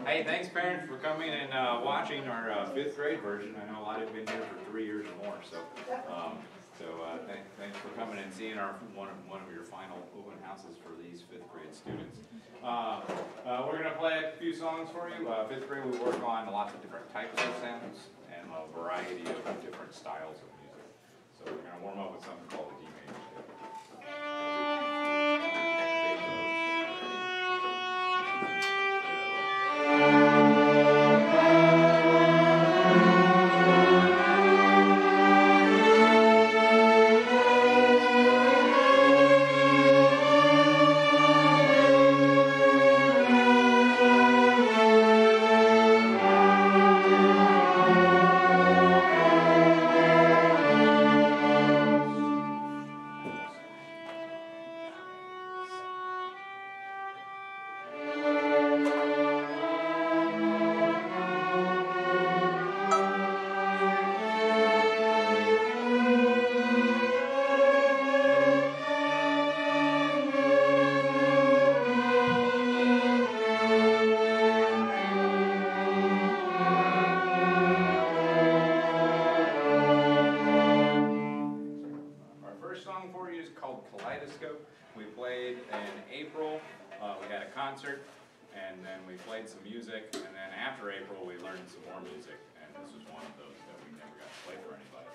Hey, thanks parents for coming and watching our 5th grade version. I know a lot of you have been here for 3 years or more, so thanks for coming and seeing our one of your final open houses for these 5th grade students. We're going to play a few songs for you. 5th grade we work on lots of different types of sounds and a variety of different styles of music. So we're going to warm up with something called the D major scale. We played in April, we had a concert, and then we played some music, and then after April we learned some more music, and this was one of those that we never got to play for anybody.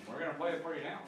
We're going to play it for you now.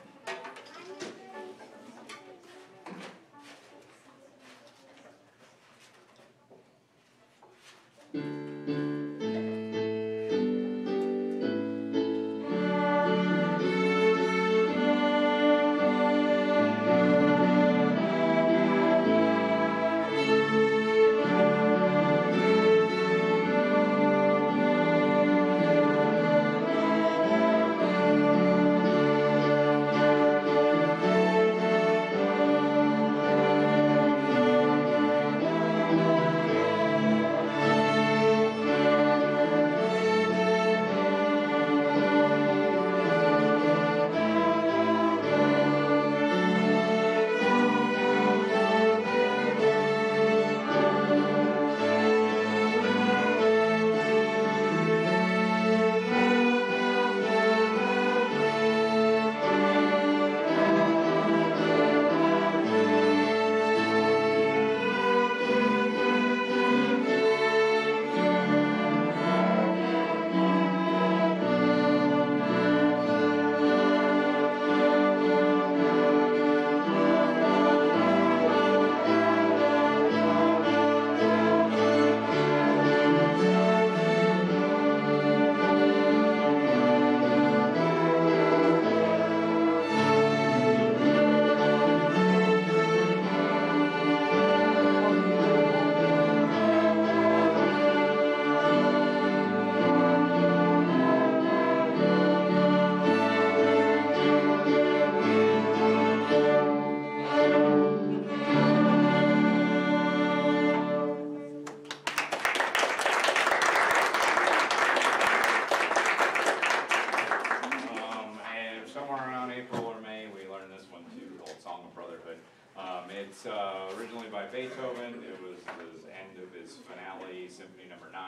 originally by Beethoven. It was the end of his finale, Symphony Number 9.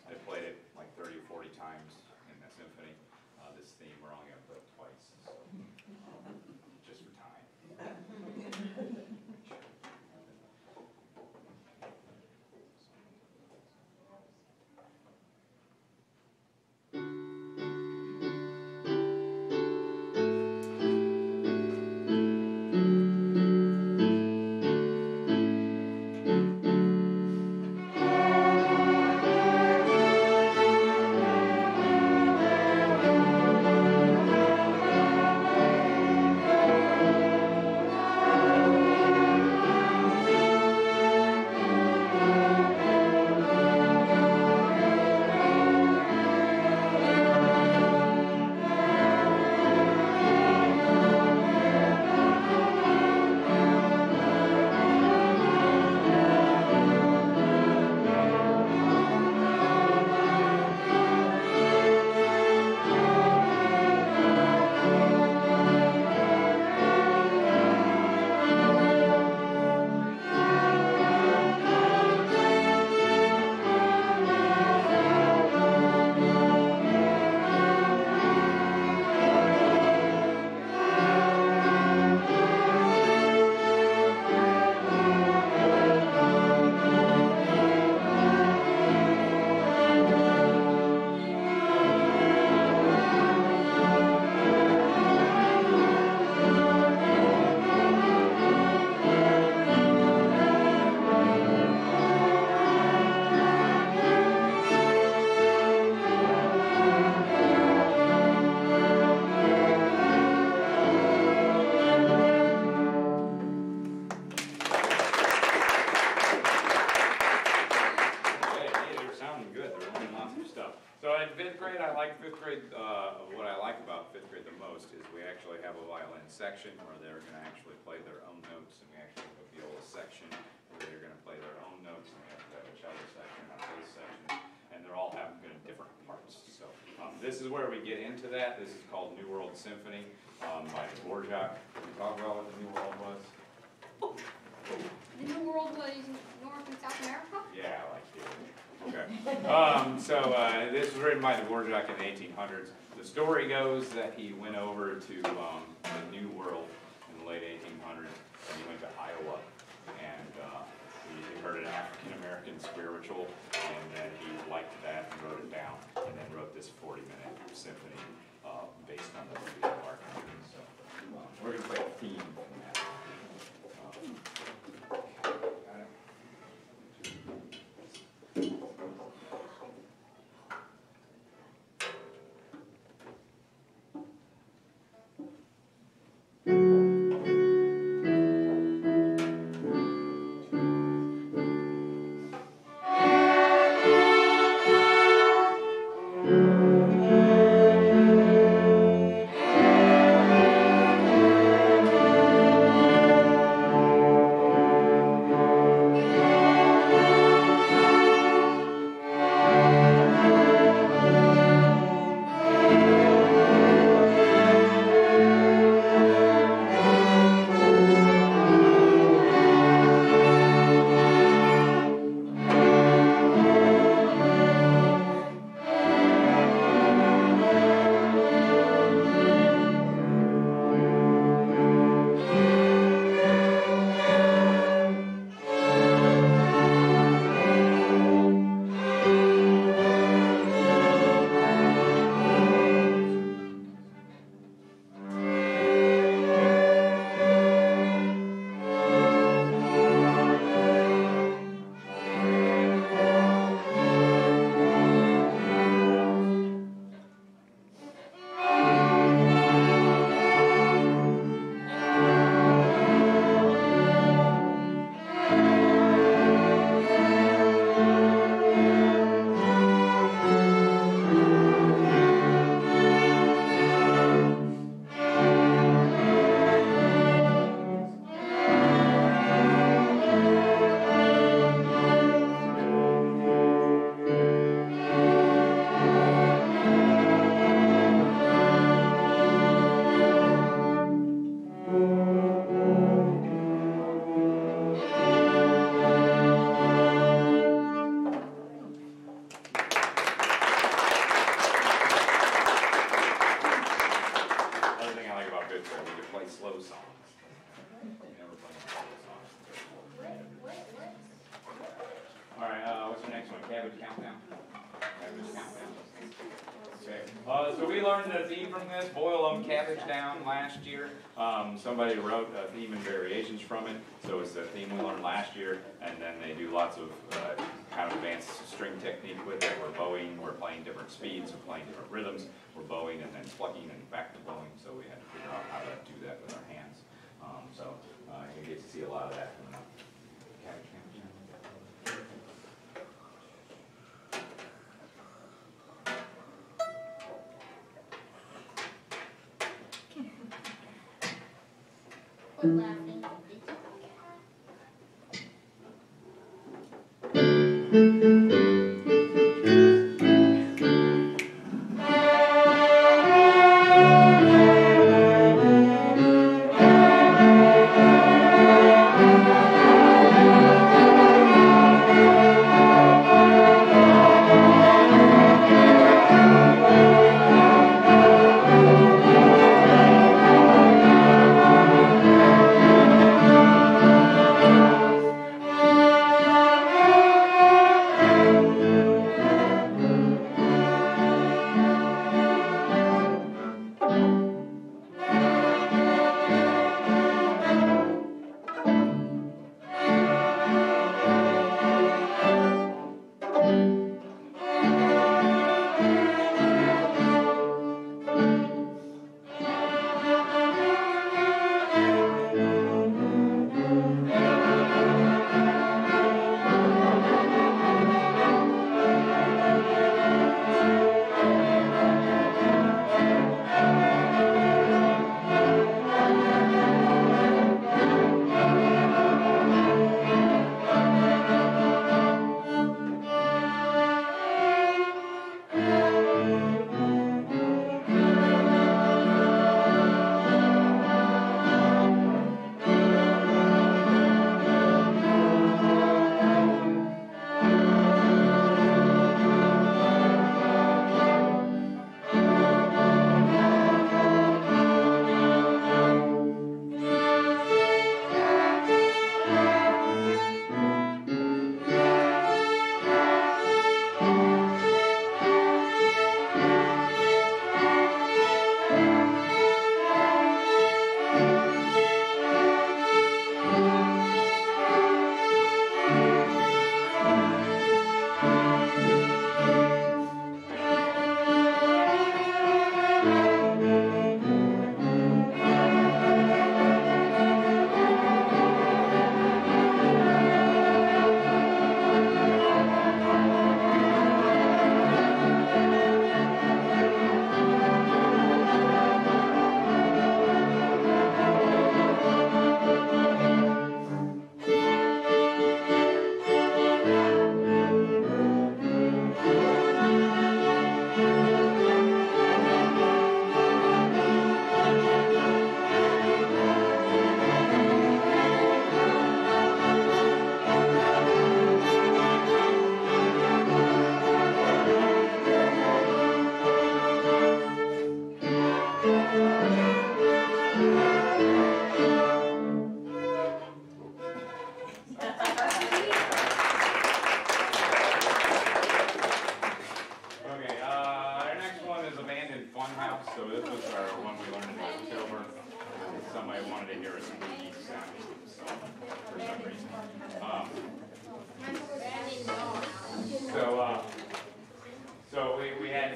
They played it like 30 or 40 times in that symphony. This theme we're only going to play it twice, so, just for time. What I like about fifth grade the most is we actually have a violin section where they're going to actually play their own notes, and we actually have a viola section where they're going to play their own notes, and we have a cello section, a bass section, and they're all having different parts. So this is where we get into that. This is called New World Symphony by Dvorak. Can we talk about what the New World was? The New World was North and South America? Yeah, I like it. Okay. This was written by Dvorak in the 1800s. The story goes that he went over to the New World in the late 1800s, and he went to Iowa, and he heard an African-American spiritual, and then he liked that and wrote it down, and then wrote this 40-minute symphony based on the movie of our country. So we're going to play a theme from that. Cabbage countdown. Cabbage countdown. Okay. So we learned the theme from this, boil them cabbage down last year. Somebody wrote a theme and variations from it. So it's the theme we learned last year, and then they do lots of kind of advanced string technique with it. We're bowing, we're playing different speeds, we're playing different rhythms. We're bowing and then plucking and back to bowing. So we had to figure out how to do that with our hands. You get to see a lot of that coming up. Cabbage countdown. Quit laughing.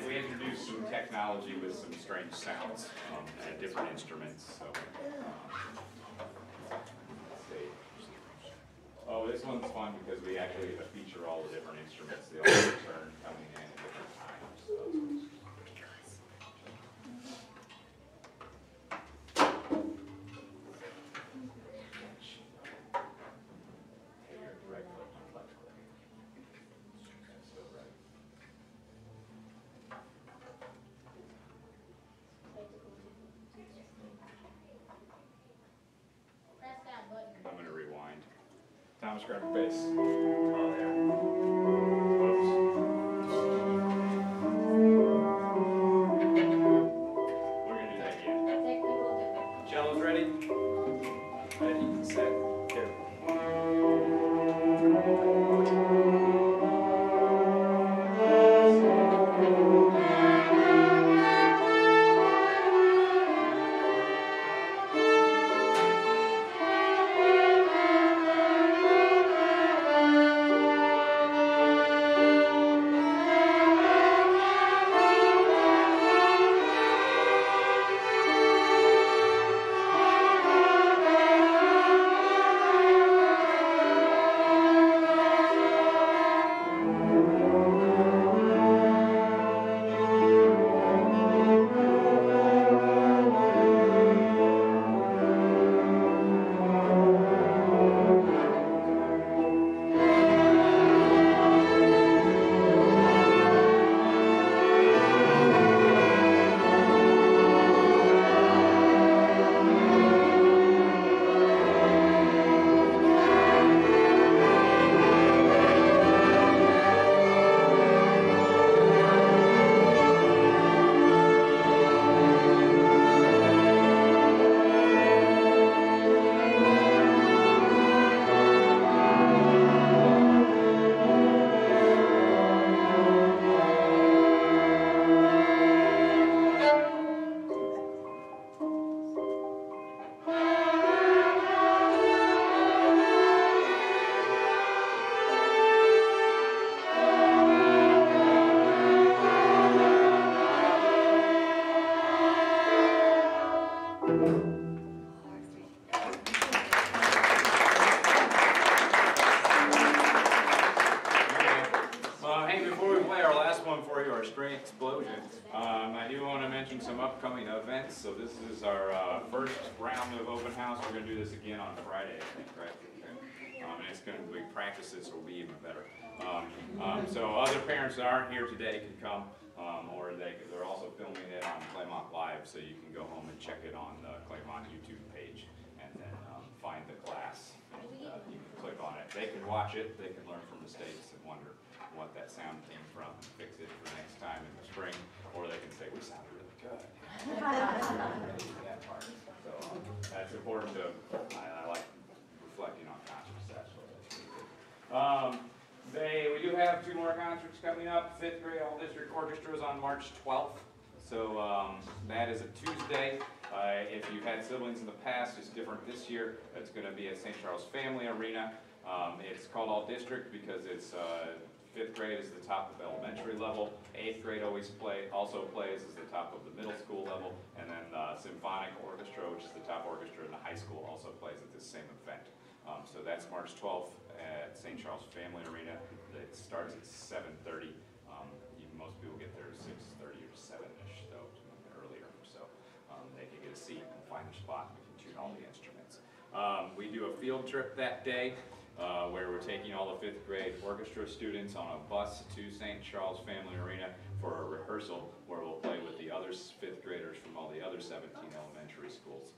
We introduced some technology with some strange sounds and different instruments. So, let's see. Oh, this one's fun because we actually get to feature all the different instruments. They all return coming in at different times. So. I'm going to rewind. Thomas, grab your bass. Oh, there. Whoops. We're going to do that again. Cello's ready? Ready, set, go. explosion. I do want to mention some upcoming events. So this is our first round of open house. We're going to do this again on Friday, I think, right? Okay. And it's going to be practices, so it'll be even better. So other parents that aren't here today can come, or they're also filming it on Claymont Live, so you can go home and check it on the Claymont YouTube page, and then find the class. And, you can click on it. They can watch it. They can learn from mistakes and wonder what that sound came from, and fix it for next time in the spring, or they can say, we sound really good. That part. So that's important to, I like reflecting on concerts, that's what that's really good. We do have 2 more concerts coming up. 5th grade All District Orchestra is on March 12th. So that is a Tuesday. If you've had siblings in the past, it's different this year. It's going to be at St. Charles Family Arena. It's called All District because it's 5th grade is the top of elementary level. 8th grade also plays as the top of the middle school level. And then Symphonic Orchestra, which is the top orchestra in the high school, also plays at this same event. So that's March 12th at St. Charles Family Arena. It starts at 7:30. Most people get there at 6:30 or 7-ish, so earlier. So they can get a seat and find a spot. We can tune all the instruments. We do a field trip that day where we're taking all the 5th grade orchestra students on a bus to St. Charles Family Arena for a rehearsal where we'll play with the other 5th graders from all the other 17 elementary schools.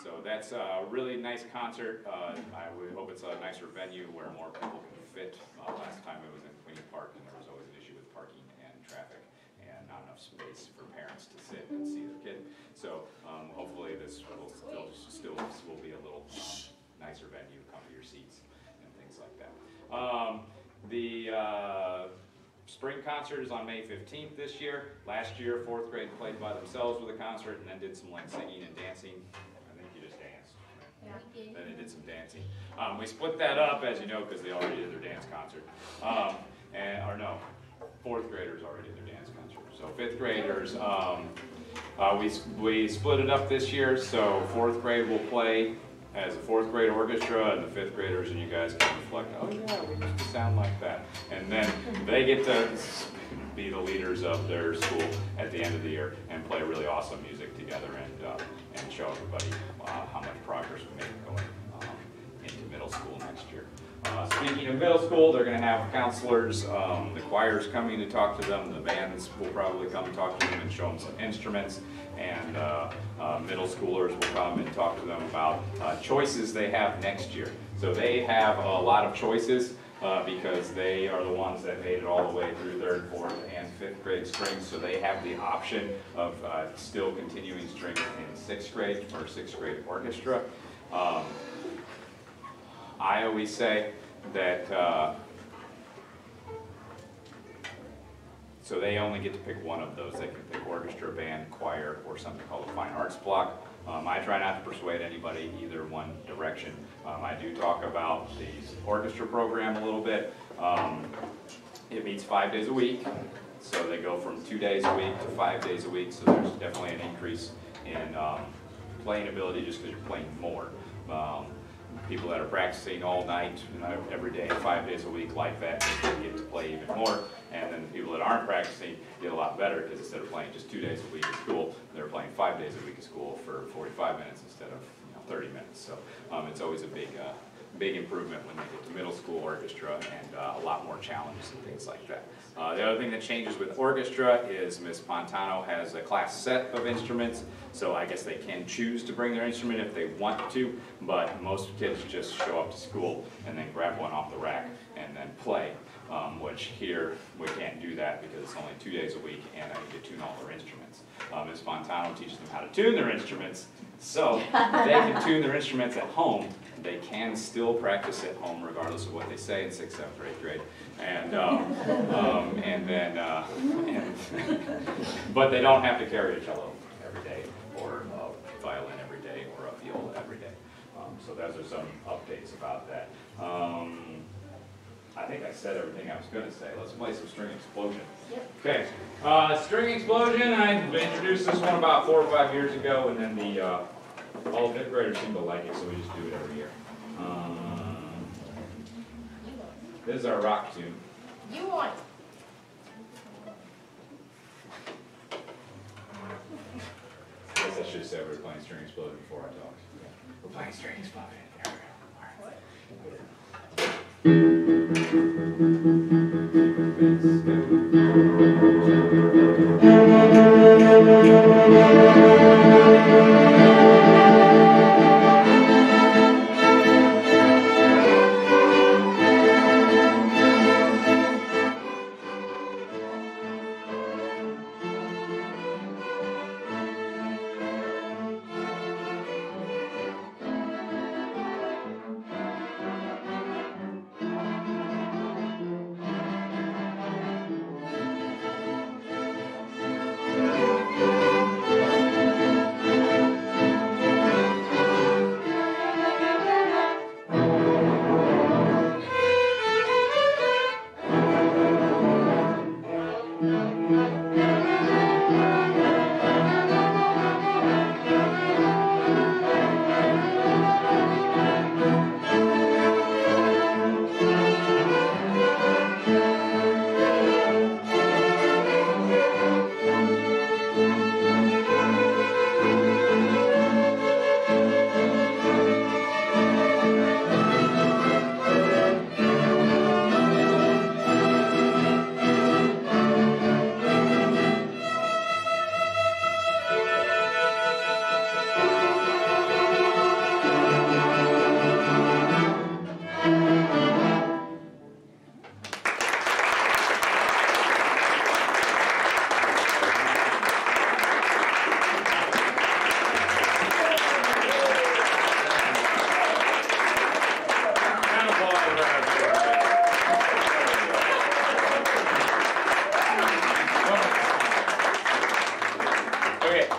So that's a really nice concert. I would hope it's a nicer venue where more people can fit. Last time it was in Queen Park, and there was always an issue with parking and traffic and not enough space for parents to sit and see their kid. So hopefully this will still will be a little nicer venue, comfier seats and things like that. The spring concert is on May 15th this year. Last year, 4th grade played by themselves with a concert and then did some singing and dancing. I think you just danced. Right? Yeah. Then they did some dancing. We split that up, as you know, because they already did their dance concert. Or no, 4th graders already did their dance concert. So 5th graders, we split it up this year. So 4th grade will play as a 4th grade orchestra, and the 5th graders and you guys can reflect, oh yeah, we used to sound like that. And then they get to be the leaders of their school at the end of the year and play really awesome music together and show everybody how much progress we made going into middle school next year. Speaking of middle school, they're going to have counselors, the choir's coming to talk to them, the bands will probably come talk to them and show them some instruments, and middle schoolers will come and talk to them about choices they have next year. So they have a lot of choices because they are the ones that made it all the way through 3rd, 4th, and 5th grade strings, so they have the option of still continuing strings in 6th grade or 6th grade orchestra. I always say that, so they only get to pick one of those. They can pick orchestra, band, choir, or something called a fine arts block. I try not to persuade anybody either one direction. I do talk about the orchestra program a little bit. It meets 5 days a week, so they go from 2 days a week to 5 days a week, so there's definitely an increase in playing ability just because you're playing more. People that are practicing all night, every day, 5 days a week like that, they get to play even more. And then the people that aren't practicing get a lot better because instead of playing just 2 days a week at school, they're playing 5 days a week at school for 45 minutes instead of 30 minutes. So it's always a big improvement when they get to middle school orchestra and a lot more challenges and things like that. The other thing that changes with orchestra is Miss Pontano has a class set of instruments, so I guess they can choose to bring their instrument if they want to, but most kids just show up to school and then grab one off the rack and then play, which here we can't do that because it's only 2 days a week and I need to tune all their instruments. Miss Pontano teaches them how to tune their instruments, so they can tune their instruments at home. They can still practice at home regardless of what they say in 6th, 7th, or 8th grade, but they don't have to carry a cello every day, or a violin every day, or a viola every day. So those are some updates about that. I think I said everything I was going to say. Let's play some String Explosion. Yep. Okay, String Explosion. I introduced this one about 4 or 5 years ago, and then all 5th graders seem to like it, so we just do it every year. This is our rock tune. You want string exploded before I talked. We're playing string exploded. There we go.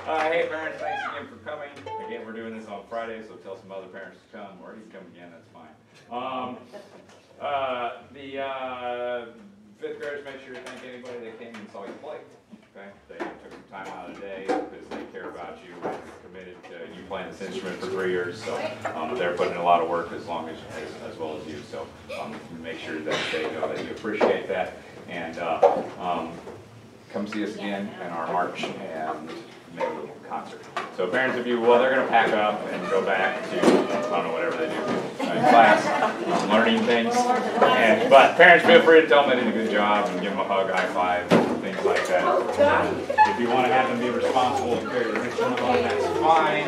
All right. Hey parents, thanks again for coming. Again, we're doing this on Friday, so tell some other parents to come, or you can come again, that's fine. The fifth graders, make sure you thank anybody that came and saw you play. Okay, they took some time out of the day because they care about you and committed to you playing this instrument for 3 years. So they're putting in a lot of work as well as you. So make sure that they know that you appreciate that, and come see us again in our March and May concert. So parents, if you will, they're going to pack up and go back to, I don't know, whatever they do in class, learning things. But parents, feel free to tell them they did a good job and give them a hug, high five, things like that. If you want to have them be responsible and carry their instrument on, that's fine.